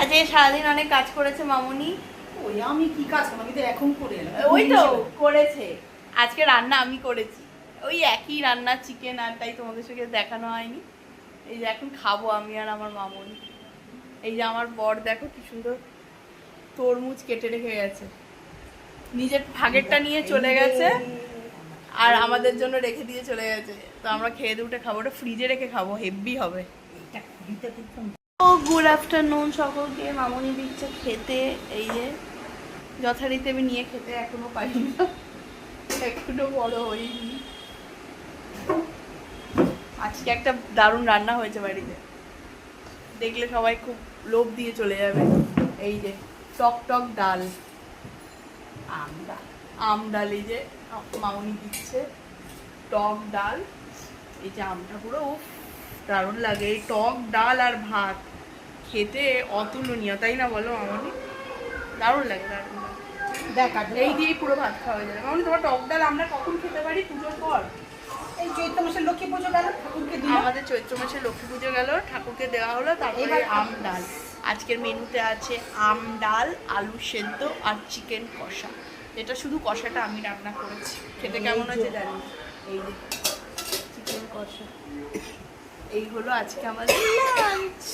আজকে সারাদিন অনেক কাজ করেছে মামুনি। ওই আমি কি কাজ করব, আমি তো এখন করে এলাম। ওই তো করেছে, আজকে রান্না আমি করেছি, ওই একই রান্না চিকেন, আর তাই তোমাদের সঙ্গে দেখানো হয়নি। এই যে এখন খাবো আমি আর আমার মামুনি। এই যে আমার বর দেখো কি সুন্দর তরমুজ কেটে রেখে গেছে, নিজের ভাগেরটা নিয়ে চলে গেছে আর আমাদের জন্য রেখে দিয়ে চলে গেছে। তো আমরা খেয়ে দিয়ে উঠে খাবো, ওটা ফ্রিজে রেখে খাবো, হেভি হবে। ও গুড আফটারনুন সকলকে, মামুনি দিচ্ছে খেতে। এই যে যথারীতি আমি নিয়ে খেতে এখনো পারি না, এখনো বড় হইনি। আজকে একটা দারুণ রান্না হয়েছে বাড়িতে, দেখলে সবাই খুব লোভ দিয়ে চলে যাবে। এই যে টক টক ডাল, আম ডাল, এই যে মামুনি দিচ্ছে টক ডাল। এই যে আমটা পুরো উফ দারুণ লাগে, এই টক ডাল আর ভাত খেতে অতুলনীয়, তাই না বলো মামুনি? দারুণ লাগে, দারুণ লাগে। দেখা এই দিয়েই পুরো ভাত খাওয়া হয়ে যাবে। মামুনি তোমার টক ডাল আমরা কখন খেতে পারি? পুজোর পর। এই চৈত্র মাসের লক্ষ্মী পুজো গেল, ঠাকুরকে দিল। আমাদের চৈত্র মাসে লক্ষ্মী পুজো গেল, ঠাকুরকে দেওয়া হলো, তারপরে আম ডাল। আজকের মেনুতে আছে আম ডাল, আলু সেদ্ধ আর চিকেন কষা। এটা শুধু কষাটা আমি রান্না করেছি, খেতে কেমন হয়েছে জানি। এই যে চিকেন কষা, এই হলো আজকে আমাদের লাঞ্চ।